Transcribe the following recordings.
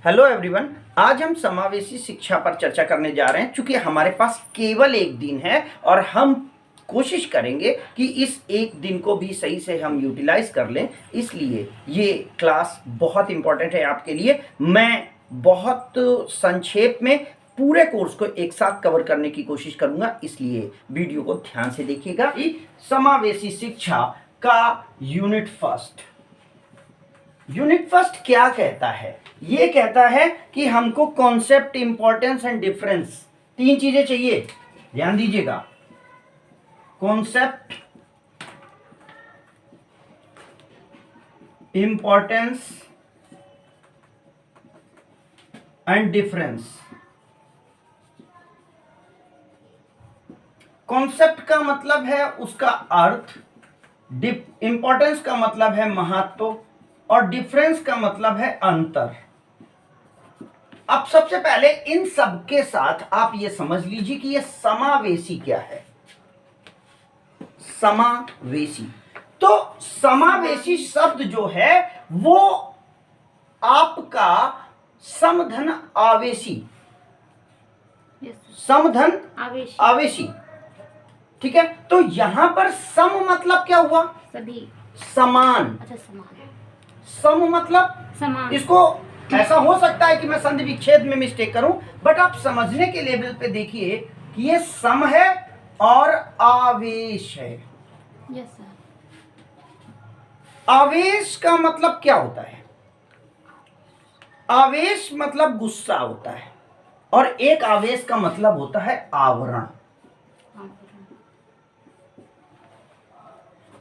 Hello everyone, आज हम समावेशी शिक्षा पर चर्चा करने जा रहे हैं। चूंकि हमारे पास केवल एक दिन है और हम कोशिश करेंगे कि इस एक दिन को भी सही से हम यूटिलाइज कर लें, इसलिए ये क्लास बहुत इंपॉर्टेंट है आपके लिए। मैं बहुत संक्षेप में पूरे कोर्स को एक साथ कवर करने की कोशिश करूंगा, इसलिए वीडियो को ध्यान से देखिएगा। समावेशी शिक्षा का यूनिट फर्स्ट क्या कहता है? ये कहता है कि हमको कॉन्सेप्ट, इंपॉर्टेंस एंड डिफरेंस, तीन चीजें चाहिए। ध्यान दीजिएगा, concept, importance and difference. Concept का मतलब है उसका अर्थ, इंपॉर्टेंस का मतलब है महत्व और डिफरेंस का मतलब है अंतर। अब सबसे पहले इन सब के साथ आप ये समझ लीजिए कि ये समावेशी क्या है। समावेशी, तो समावेशी शब्द जो है वो आपका समधन आवेशी, समधन आवेशी, ठीक है। तो यहां पर सम मतलब क्या हुआ? सभी, समान। अच्छा, समान। सम मतलब समान। इसको ऐसा हो सकता है कि मैं संधि विच्छेद में मिस्टेक करूं, बट आप समझने के लेवल पे देखिए कि ये सम है और आवेश है। Yes sir. आवेश का मतलब क्या होता है? आवेश मतलब गुस्सा होता है, और एक आवेश का मतलब होता है आवरण।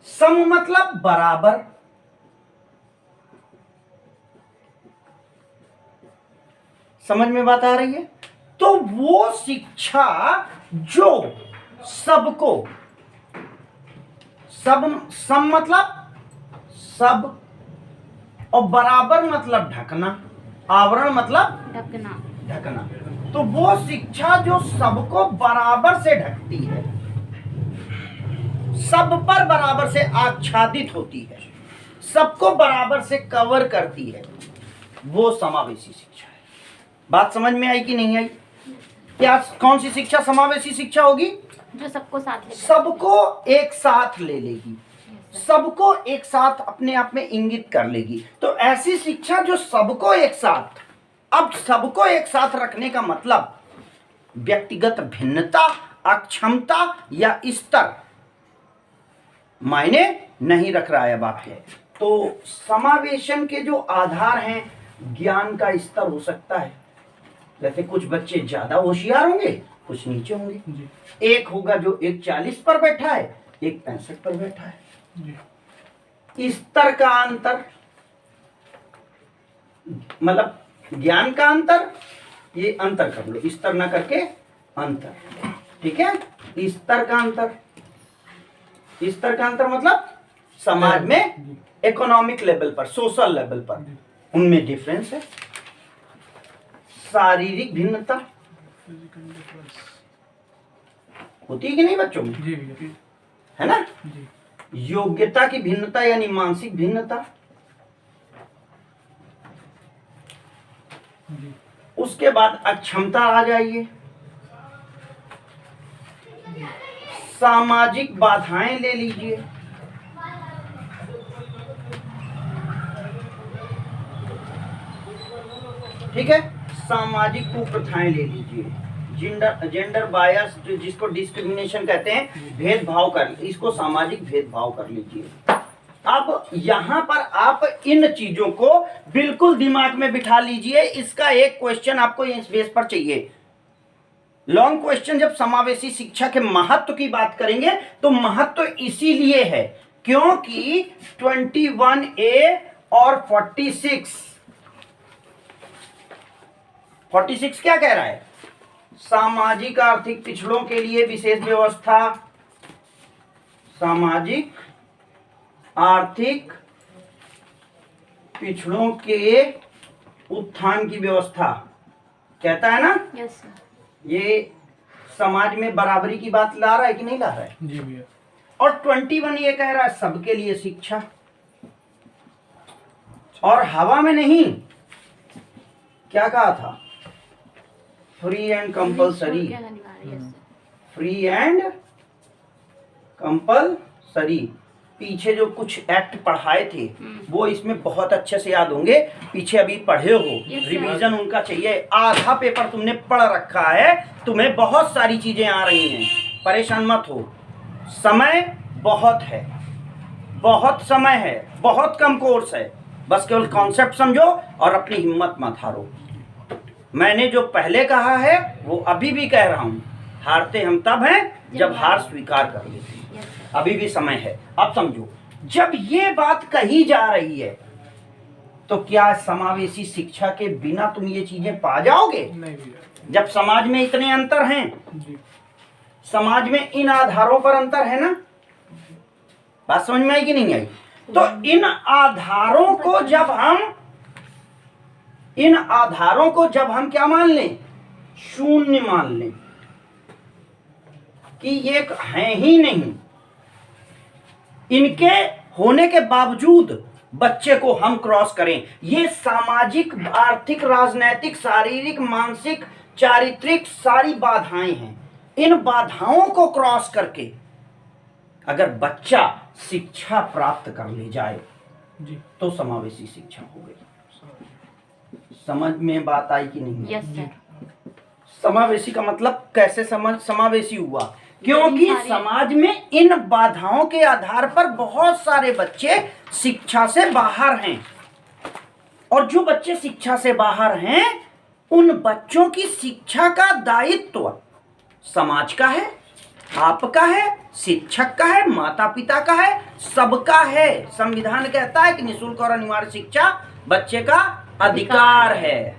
सम मतलब बराबर, समझ में बात आ रही है? तो वो शिक्षा जो सबको, सम मतलब सब, और बराबर मतलब ढकना, आवरण मतलब ढकना। तो वो शिक्षा जो सबको बराबर से ढकती है, सब पर बराबर से आच्छादित होती है, सबको बराबर से कवर करती है, वो समावेशी शिक्षा है। बात समझ में आई कि नहीं आई? क्या कौन सी शिक्षा समावेशी शिक्षा होगी? जो सबको साथ ले, सबको एक साथ ले लेगी, सबको एक साथ अपने आप में इंगित कर लेगी। तो ऐसी शिक्षा जो सबको एक साथ, अब सबको एक साथ रखने का मतलब व्यक्तिगत भिन्नता, अक्षमता या स्तर मायने नहीं रख रहा है वाक्य। तो समावेशन के जो आधार हैं, ज्ञान का स्तर हो सकता है। जैसे कुछ बच्चे ज्यादा होशियार होंगे, कुछ नीचे होंगे। एक होगा जो 140 पर बैठा है, एक 65 पर बैठा है। स्तर का अंतर मतलब ज्ञान का अंतर, ये अंतर कर लो, स्तर ना करके अंतर, ठीक है। स्तर का अंतर, स्तर का अंतर मतलब समाज में इकोनॉमिक लेवल पर, सोशल लेवल पर उनमें डिफरेंस है। शारीरिक भिन्नता होती है कि नहीं बच्चों में? है ना? योग्यता की भिन्नता यानी मानसिक भिन्नता। उसके बाद अक्षमता आ जाइए, सामाजिक बाधाएं ले लीजिए, ठीक है। सामाजिक कुप्रथाएं ले लीजिए, जेंडर बायस, जिसको डिस्क्रिमिनेशन कहते हैं, भेदभाव कर, इसको सामाजिक भेदभाव कर लीजिए। अब यहां पर आप इन चीजों को बिल्कुल दिमाग में बिठा लीजिए। इसका एक क्वेश्चन आपको इस बेस पर चाहिए, लॉन्ग क्वेश्चन। जब समावेशी शिक्षा के महत्व की बात करेंगे तो महत्व इसीलिए है क्योंकि 21A और 46 क्या कह रहा है? सामाजिक आर्थिक पिछड़ों के लिए विशेष व्यवस्था, सामाजिक आर्थिक पिछड़ों के उत्थान की व्यवस्था कहता है ना? Yes sir. ये समाज में बराबरी की बात ला रहा है कि नहीं ला रहा है? जी भैया। और 21 ये कह रहा है सबके लिए शिक्षा, और हवा में नहीं, क्या कहा था? Free and compulsory, free and compulsory. पीछे जो कुछ एक्ट पढ़ाए थे वो इसमें बहुत अच्छे से याद होंगे, पीछे अभी पढ़े हो, रिवीजन उनका चाहिए। आधा पेपर तुमने पढ़ रखा है, तुम्हें बहुत सारी चीजें आ रही हैं, परेशान मत हो। समय बहुत है, बहुत समय है, बहुत कम कोर्स है, बस केवल कॉन्सेप्ट समझो और अपनी हिम्मत मत हारो। मैंने जो पहले कहा है वो अभी भी कह रहा हूं, हारते हम तब हैं जब हार स्वीकार कर लेते हैं। अभी भी समय है। अब समझो, जब ये बात कही जा रही है तो क्या समावेशी शिक्षा के बिना तुम ये चीजें पा जाओगे? नहीं। जब समाज में इतने अंतर हैं, समाज में इन आधारों पर अंतर है ना, बात समझ में आई कि नहीं आई? तो इन आधारों को जब हम क्या मान लें? शून्य मान लें कि ये है ही नहीं, इनके होने के बावजूद बच्चे को हम क्रॉस करें, ये सामाजिक, आर्थिक, राजनैतिक, शारीरिक, मानसिक, चारित्रिक सारी बाधाएं हैं। इन बाधाओं को क्रॉस करके अगर बच्चा शिक्षा प्राप्त कर ले जाए जी, तो समावेशी शिक्षा हो गई। समझ में बात आई कि नहीं? Yes sir. समावेशी का मतलब कैसे समावेशी हुआ? क्योंकि समाज में इन बाधाओं के आधार पर बहुत सारे बच्चे शिक्षा से बाहर हैं, और जो बच्चे शिक्षा से बाहर हैं उन बच्चों की शिक्षा का दायित्व समाज का है, आपका है, शिक्षक का है, माता पिता का है, सबका है। संविधान कहता है कि निःशुल्क और अनिवार्य शिक्षा बच्चे का अधिकार है।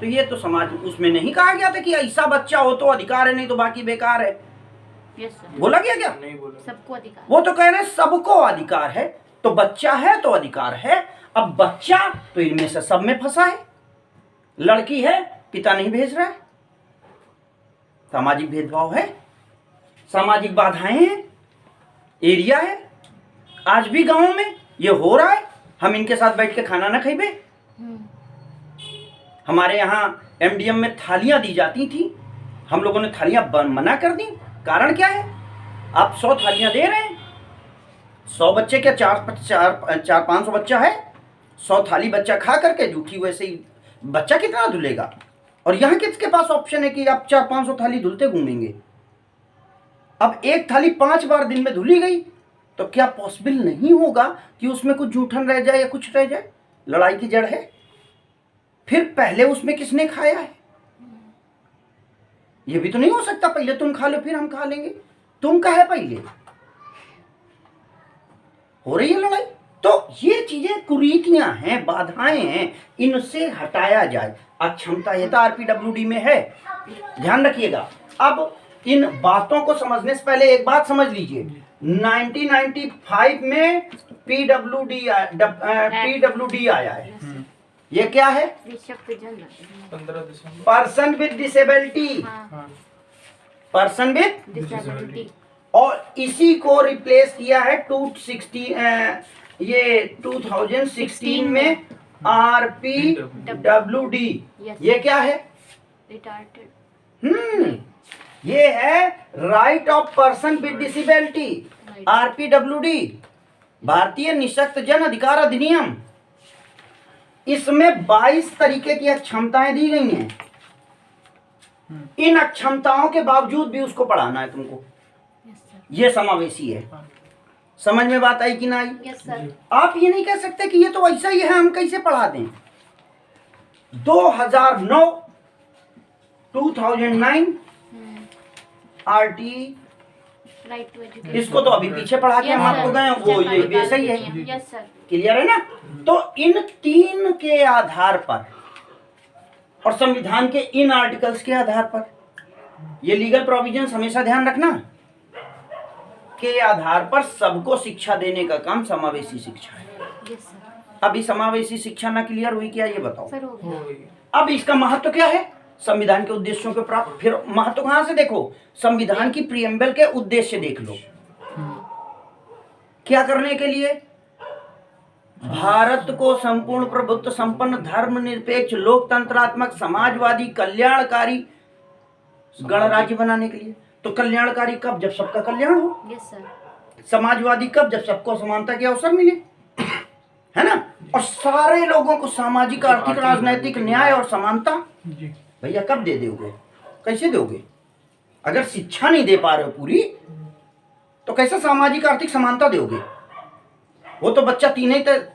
तो ये तो समाज, उसमें नहीं कहा गया था कि ऐसा बच्चा हो तो अधिकार है, नहीं तो बाकी बेकार है। बोला गया क्या? नहीं बोला। सबको अधिकार। वो तो कह रहे हैं सबको अधिकार है, तो बच्चा है तो अधिकार है। अब बच्चा तो इनमें से सब में फंसा है। लड़की है, पिता नहीं भेज रहा है, सामाजिक भेदभाव है, सामाजिक बाधाएं हैं, एरिया है। आज भी गांव में ये हो रहा है। हम इनके साथ बैठ के खाना ना खाइबे। हमारे यहाँ एमडीएम में थालियां दी जाती थी, हम लोगों ने थालियां मना कर दी। कारण क्या है? आप 100 थालियां दे रहे हैं, 100 बच्चे क्या 400-500 बच्चा है, 100 थाली बच्चा खा करके जूठी, वैसे ही बच्चा कितना धुलेगा? और यहाँ किसके पास ऑप्शन है कि आप 400-500 थाली धुलते घूमेंगे? अब एक थाली 5 बार दिन में धुली गई तो क्या पॉसिबल नहीं होगा कि उसमें कुछ जूठन रह जाए या कुछ रह जाए? लड़ाई की जड़ है। फिर पहले उसमें किसने खाया है? ये भी तो नहीं हो सकता पहले तुम खा लो फिर हम खा लेंगे। तुम का है पहले, हो रही है लड़ाई। तो ये चीजें कुरीतियां हैं, बाधाएं हैं, इनसे हटाया जाए। अक्षमता ये तो आरपीडब्ल्यूडी में है, ध्यान रखिएगा। अब इन बातों को समझने से पहले एक बात समझ लीजिए, 1995 में पीडब्ल्यूडी आया है। ये क्या है? 15 दिसंबर। Person with disability, person with disability. और इसी को रिप्लेस किया है 2016 में आरपीडब्ल्यूडी। ये क्या है? ये है right of person with disability, RPWD, भारतीय निःशक्त जन अधिकार अधिनियम। इसमें 22 तरीके की अक्षमताएं दी गई हैं। इन अक्षमताओं के बावजूद भी उसको पढ़ाना है तुमको। ये समावेशी है। समझ में बात आई कि ना आई? Yes sir. आप ये नहीं कह सकते कि ये तो ऐसा ही है, हम कैसे पढ़ा दें। 2009 2009 आरटी, इसको तो अभी पीछे पढ़ा के हम आपको गए, वो ये वैसा ही है। Yes sir. क्लियर है ना? तो इन 3 के आधार पर और संविधान के इन आर्टिकल्स के आधार पर, ये लीगल प्रोविजंस हमेशा ध्यान रखना, के आधार पर सबको शिक्षा देने का काम समावेशी शिक्षा है। Yes sir. अभी समावेशी शिक्षा ना क्लियर हुई क्या? ये बताओ सर हो गया। अब इसका महत्व क्या है? संविधान के उद्देश्यों के प्राप्त। फिर महत्व कहां से देखो? संविधान की प्रीएम्बल के उद्देश्य देख लो। क्या करने के लिए? भारत को संपूर्ण प्रभुत्व संपन्न धर्मनिरपेक्ष लोकतंत्रात्मक समाजवादी कल्याणकारी गणराज्य बनाने के लिए। तो कल्याणकारी कब? जब सबका कल्याण हो। Yes sir. समाजवादी कब? जब सबको समानता के अवसर मिले, है ना। और सारे लोगों को सामाजिक आर्थिक राजनीतिक न्याय और समानता भैया कब दे दोगे? कैसे दोगे? अगर शिक्षा नहीं दे पा रहे हो पूरी, तो कैसे सामाजिक आर्थिक समानता दोगे? वो तो बच्चा 3 ही तक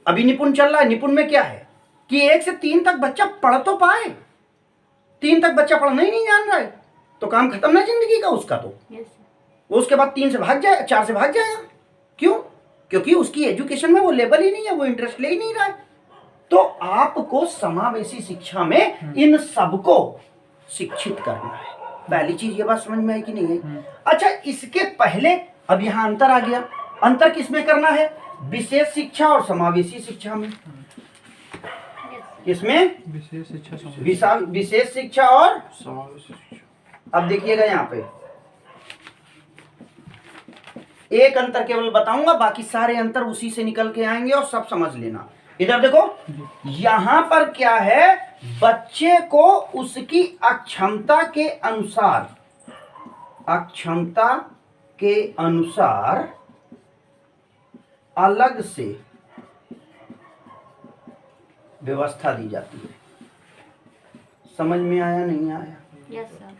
अभी निपुण चल रहा है। निपुण में क्या है कि 1 से 3 तक बच्चा पढ़ तो पाए। 3 तक बच्चा पढ़ना ही नहीं जान रहा है तो काम खत्म ना जिंदगी का उसका। तो यस वो उसके बाद 3 से भाग जाए, 4 से भाग जाएगा। क्यों? क्योंकि उसकी एजुकेशन में वो लेवल ही नहीं है, वो इंटरेस्ट ले ही नहीं रहा है। तो आपको समावेशी शिक्षा में इन सबको शिक्षित करना है। पहली चीज ये बात समझ में आई कि नहीं है? अच्छा, इसके पहले अब यहाँ अंतर आ गया। अंतर किसमें करना है? विशेष शिक्षा और समावेशी शिक्षा में। किसमें? विशेष शिक्षा विशेष शिक्षा और समावेशी शिक्षा। अब देखिएगा यहाँ पे एक अंतर केवल बताऊंगा, बाकी सारे अंतर उसी से निकल के आएंगे और सब समझ लेना। इधर देखो, यहां पर क्या है? बच्चे को उसकी अक्षमता के अनुसार अलग से व्यवस्था दी जाती है। समझ में आया नहीं आया? Yes sir.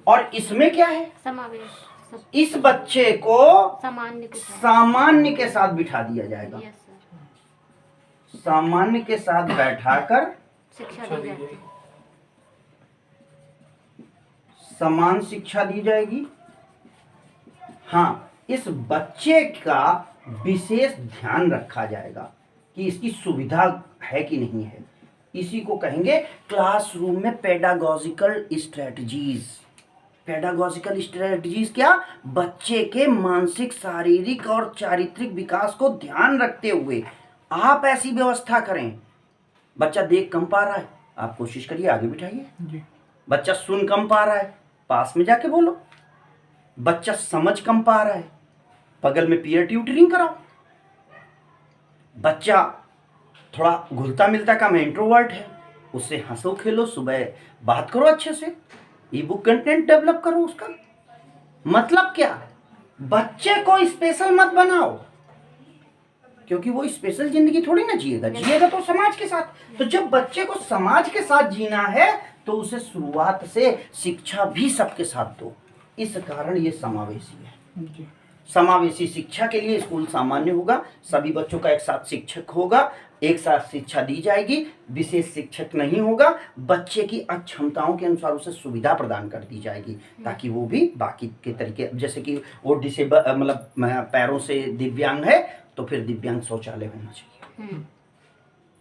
और इसमें क्या है? समावेश। इस बच्चे को सामान्य के साथ बिठा दिया जाएगा। Yes sir. सामान्य के साथ बैठाकर शिक्षा दी जाएगी। समान शिक्षा दी जाएगी। हाँ, इस बच्चे का विशेष ध्यान रखा जाएगा कि इसकी सुविधा है कि नहीं है। इसी को कहेंगे क्लासरूम में पेडागॉजिकल स्ट्रेटजीज। पेडागॉजिकल स्ट्रेटजीज क्या? बच्चे के मानसिक, शारीरिक और चारित्रिक विकास को ध्यान रखते हुए आप ऐसी व्यवस्था करें। बच्चा देख कम पा रहा है, आप कोशिश करिए आगे बिठाइए। बच्चा सुन कम पा रहा है, पास में जाके बोलो। बच्चा समझ कम पा रहा है, बगल में पीयर ट्यूटरिंग कराओ। बच्चा थोड़ा घुलता मिलता काम इंट्रोवर्ट है, उससे हंसो खेलो, सुबह बात करो अच्छे से, ई बुक कंटेंट डेवलप करो उसका। मतलब क्या? बच्चे को स्पेशल मत बनाओ, क्योंकि वो स्पेशल जिंदगी थोड़ी ना जिएगा तो समाज के साथ। तो जब बच्चे को समाज के साथ जीना है तो उसे शुरुआत से शिक्षा भी सबके साथ दो। इस कारण ये समावेशी है। समावेशी शिक्षा के लिए स्कूल सामान्य होगा, सभी बच्चों का एक साथ शिक्षक होगा, एक साथ शिक्षा दी जाएगी, विशेष शिक्षक नहीं होगा। बच्चे की अक्षमताओं के अनुसार उसे सुविधा प्रदान कर दी जाएगी ताकि वो भी बाकी के तरीके, जैसे कि वो डिसेबल मतलब पैरों से दिव्यांग है तो फिर दिव्यांग शौचालय होना चाहिए।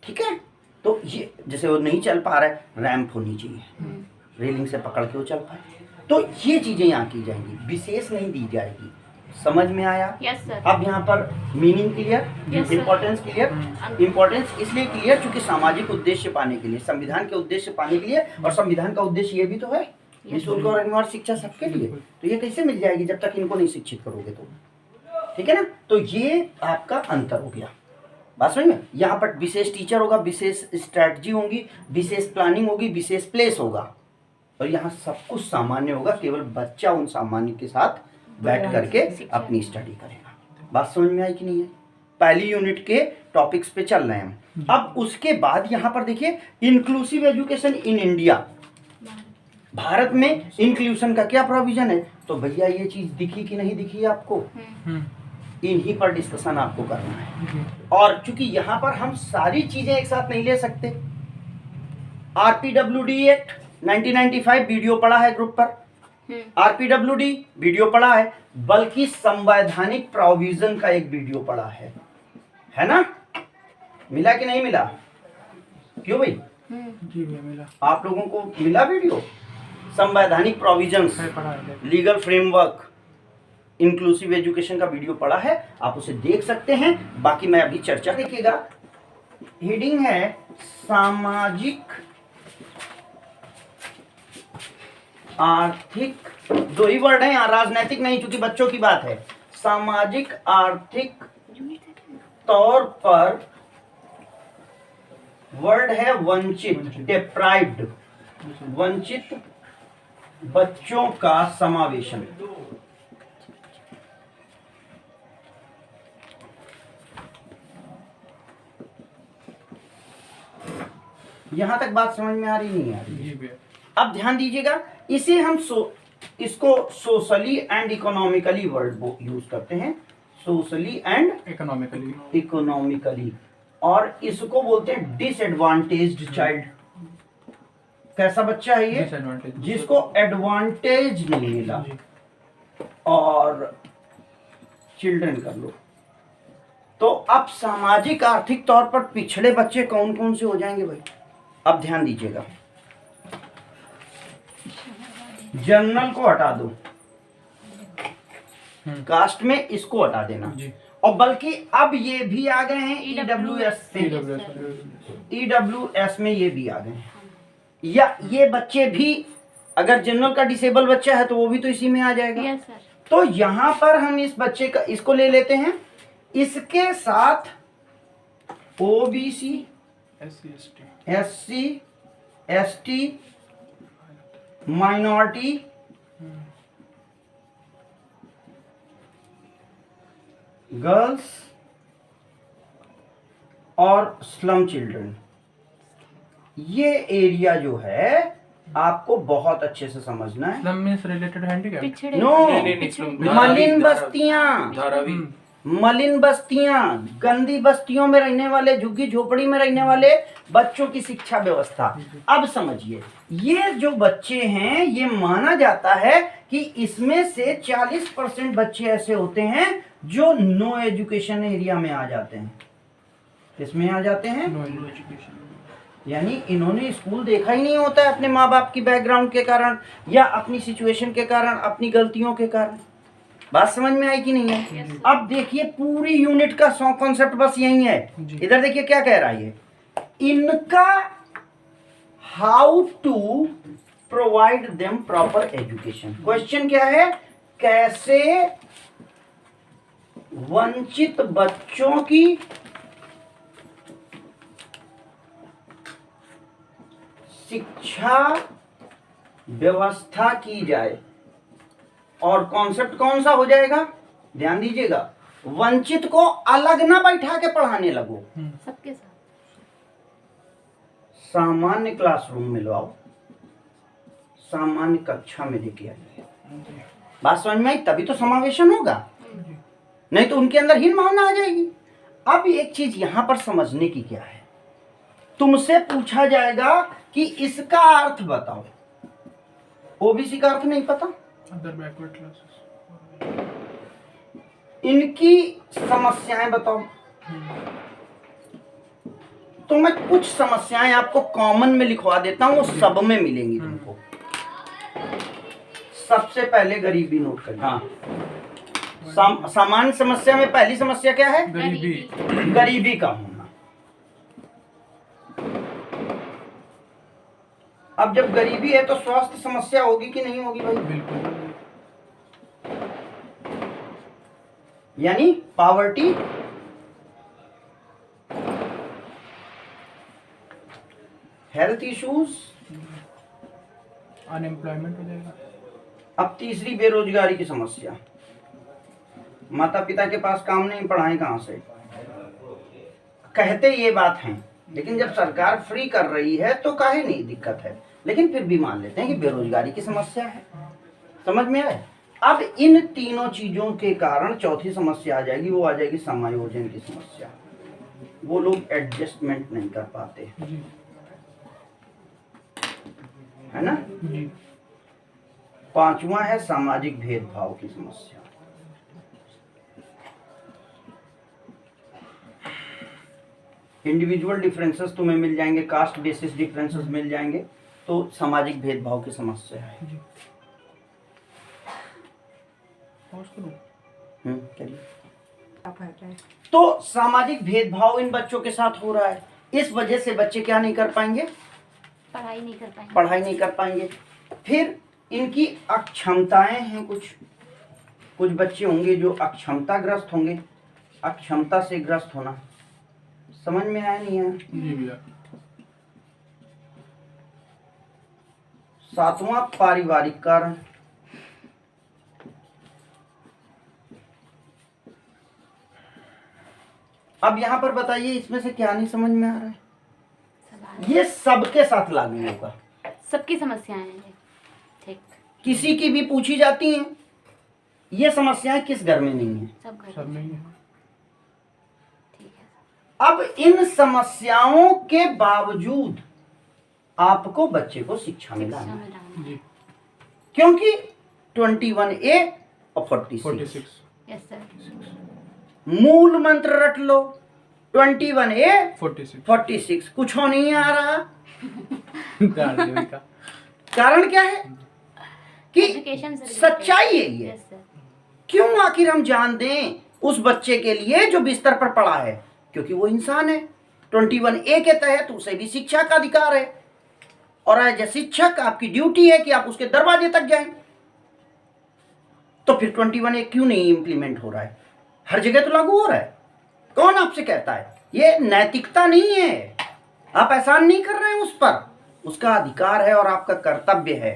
ठीक है? तो ये जैसे वो नहीं चल पा रहा है, रैंप होनी चाहिए, रेलिंग से पकड़ के वो चल पाए। तो ये चीजें यहाँ की जाएंगी, विशेष नहीं दी जाएगी। समझ में आया? Yes sir. अब यहाँ पर meaning clear, importance clear. Importance इसलिए क्लियर क्योंकि सामाजिक उद्देश्य पाने के लिए, संविधान के उद्देश्य पाने के लिए, और संविधान का उद्देश्य ये भी तो है निःशुल्क और अनिवार्य शिक्षा सबके लिए। तो ये कैसे मिल जाएगी जब तक इनको नहीं शिक्षित करोगे तो? ठीक है ना? तो ये आपका अंतर हो गया। बात समझ में? यहाँ पर विशेष टीचर होगा, विशेष स्ट्रैटेजी होगी, विशेष प्लानिंग होगी, विशेष प्लेस होगा, और यहाँ सब कुछ सामान्य होगा। केवल बच्चा उन सामान्य के साथ बैठ करके अपनी स्टडी करेगा। बात समझ में आई कि नहीं है? पहली यूनिट के टॉपिक्स पे चल रहे हैं हम। अब उसके बाद यहाँ पर देखिए inclusive education in India. Bharat में इंक्लूशन का क्या प्रोविजन है? तो भैया ये चीज दिखी कि नहीं दिखी आपको? इन्हीं पर डिस्कशन आपको करना है। और चूंकि यहाँ पर हम सारी चीजें एक साथ नहीं ले सकते, आरपीडब्ल्यूडी एक्ट 1995 वीडियो पड़ा है ग्रुप पर, आरपीडब्ल्यूडी वीडियो पड़ा है, बल्कि संवैधानिक प्रोविजन का एक वीडियो पड़ा है ना? मिला कि नहीं मिला? क्यों भाई? जी भैया मिला। आप लोगों को मिला वीडियो? संवैधानिक provisions, legal framework, inclusive education का वीडियो पड़ा है, आप उसे देख सकते हैं। बाकी मैं अभी चर्चा देखिएगा। हेडिंग है सामाजिक आर्थिक, दो ही वर्ड है यहाँ, राजनैतिक नहीं, क्योंकि बच्चों की बात है। सामाजिक आर्थिक तौर पर वर्ड है वंचित, डिप्राइव्ड, वंचित बच्चों का समावेशन। यहां तक बात समझ में आ रही नहीं आ रही? जी भैया। अब ध्यान दीजिएगा, इसे हम इसको socially and economically word use करते हैं, सोशली एंड इकोनॉमिकली, और इसको बोलते हैं डिसएडवांटेज्ड चाइल्ड। कैसा बच्चा है ये? डिसएडवांटेज, जिसको एडवांटेज नहीं मिला। जी। और चिल्ड्रन कर लो। तो अब सामाजिक आर्थिक तौर पर पिछड़े बच्चे कौन कौन से हो जाएंगे भाई? अब ध्यान दीजिएगा, जनरल को हटा दो, कास्ट में इसको हटा देना, जी। और बल्कि अब ये भी आ गए हैं ईडब्ल्यूएस से, ईडब्ल्यूएस में ये भी आ गए हैं। या ये बच्चे भी, अगर जनरल का डिसेबल बच्चा है तो वो भी तो इसी में आ जाएगा। Yes sir. तो यहां पर हम इस बच्चे का, इसको ले लेते हैं, इसके साथ OBC, SC, ST, minority, girls और स्लम चिल्ड्रन। ये एरिया जो है आपको बहुत अच्छे से समझना है। Slum means related handicap. पिछड़े नो, पिछड़े- मलिन बस्तियां, धारावी, मलिन बस्तियां, गंदी बस्तियों में रहने वाले, झुग्गी झोपड़ी में रहने वाले बच्चों की शिक्षा व्यवस्था। अब समझिए, ये जो बच्चे हैं, ये माना जाता है कि इसमें से 40% बच्चे ऐसे होते हैं जो नो एजुकेशन एरिया में आ जाते हैं। किसमें आ जाते हैं? No education. यानी इन्होंने स्कूल देखा ही नहीं होता है अपने माँ बाप की बैकग्राउंड के कारण, या अपनी सिचुएशन के कारण, अपनी गलतियों के कारण। बात समझ में आई कि नहीं है? अब देखिए, पूरी यूनिट का कॉन्सेप्ट बस यही है। जी। इधर देखिए क्या कह रहा है ये, इनका how to provide them proper education. Question क्या है? कैसे वंचित बच्चों की शिक्षा व्यवस्था की जाए। और कॉन्सेप्ट कौन सा हो जाएगा? ध्यान दीजिएगा, वंचित को अलग ना बैठा के पढ़ाने लगो, सबके साथ सामान्य क्लासरूम में लाओ, सामान्य कक्षा में लेके आइए। बात समझ में आई? तभी तो समावेशन होगा, नहीं तो उनके अंदर हीन भावना आ जाएगी। अब एक चीज यहां पर समझने की क्या है, तुमसे पूछा जाएगा कि इसका अर्थ बताओ। ओबीसी का अर्थ नहीं पता, अदर बैकवर्ड क्लासेस। इनकी समस्याएं बताओ। तो मैं कुछ समस्याएं आपको कॉमन में लिखवा देता हूं, वो सब में मिलेंगी तुमको। सबसे पहले गरीबी नोट करिए। हाँ, सामान्य समस्या में पहली समस्या क्या है? गरीबी। गरीबी का होना। अब जब गरीबी है तो स्वास्थ्य समस्या होगी कि नहीं होगी भाई? बिल्कुल। यानी पावर्टी, हेल्थ इश्यूज, अनएम्प्लॉयमेंट हो जाएगा। अब तीसरी बेरोजगारी की समस्या। माता पिता के पास काम नहीं, पढ़ाएं कहां से? कहते ये बात है, लेकिन जब सरकार फ्री कर रही है तो काहे नहीं दिक्कत है, लेकिन फिर भी मान लेते हैं कि बेरोजगारी की समस्या है। समझ में आए? अब इन तीनों चीजों के कारण चौथी समस्या आ जाएगी, वो आ जाएगी समायोजन की समस्या। वो लोग एडजस्टमेंट नहीं कर पाते, जी। है ना? जी। पांचवा है सामाजिक भेदभाव की समस्या। इंडिविजुअल डिफरेंसेस तुम्हें मिल जाएंगे, कास्ट बेसिस डिफरेंसेस मिल जाएंगे, तो सामाजिक भेदभाव की समस्या है। जी। पॉज करो। करिए। तो सामाजिक भेदभाव इन बच्चों के साथ हो रहा है, इस वजह से बच्चे क्या नहीं कर पाएंगे? पढ़ाई नहीं कर पाएंगे। पढ़ाई नहीं कर पाएंगे। फिर इनकी अक्षमताएं हैं कुछ, कुछ बच्चे होंगे जो अक्षमता ग्रस्त होंगे। अक्षमता से ग्रस्त होना समझ में आया नहीं आया? जी भैया। 7वां पारिवारिक कारण। अब यहां पर बताइए इसमें से क्या नहीं समझ में आ रहा है? सवाल ये सबके साथ लागू होगा। सबकी समस्याएं हैं ये। ठीक। किसी की भी पूछी जाती हैं। ये समस्याएं किस घर में नहीं है? सब घर सब में। नहीं है। ठीक है। अब इन समस्याओं के बावजूद आपको बच्चे को शिक्षा में शिक्षा लाना में है। डालना। जी। क्योंकि 21A और 46 46। Yes sir. मूल मंत्र रट लो। 21A 46। 46 कुछ हो नहीं आ रहा। गार्जियन का। कारण क्या है कि एजुकेशन से सच्चाई यही है। Yes sir. क्यों आखिर हम जान दें उस बच्चे के लिए जो बिस्तर पर पड़ा है? क्योंकि वो इंसान है। 21A के तहत उसे भी शिक्षा का अधिकार है और एज ए शिक्षक आपकी ड्यूटी है कि आप उसके दरवाजे तक जाएं। तो फिर 21A क्यों नहीं इंप्लीमेंट हो रहा है? हर जगह तो लागू हो रहा है। कौन आपसे कहता है? ये नैतिकता नहीं है। आप एहसान नहीं कर रहे हैं उस पर। उसका अधिकार है और आपका कर्तव्य है।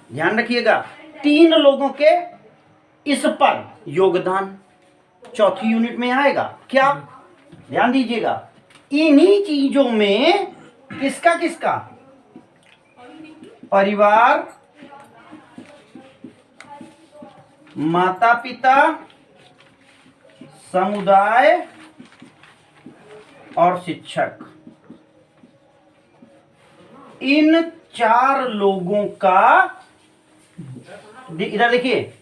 ध्यान रखिएगा। 3 लोगों के इस पर योगदान चौथी यूनिट में आएगा। क्या? ध्यान दीजिएगा। इन्हीं चीजों में किसका किसका? परिवार, माता पिता, समुदाय और शिक्षक। इन 4 लोगों का इधर देखिए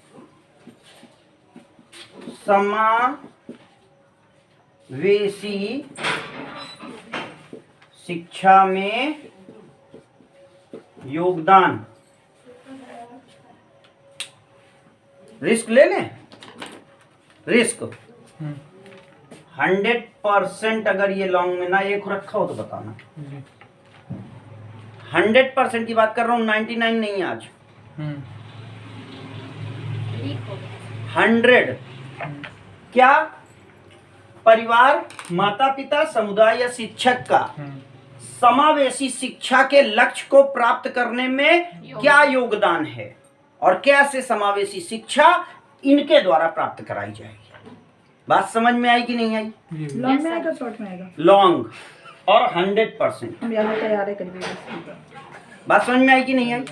समावेशी शिक्षा में योगदान। रिस्क ले लें। रिस्क 100% अगर ये लॉन्ग में ना एक रखा हो तो बताना। जी। 100% की बात कर रहा हूं, 99 नहीं आज। लीक हो गया। 100 क्या? परिवार, माता पिता, समुदाय या शिक्षक का समावेशी शिक्षा के लक्ष्य को प्राप्त करने में क्या योगदान है और कैसे समावेशी शिक्षा इनके द्वारा प्राप्त कराई जाएगी। बात समझ में आई कि नहीं आई? लॉन्ग में आएगा शॉर्ट में आएगा? लॉन्ग और 100%। हम यहाँ तैयार है करीब। बात समझ में आई कि नहीं आई?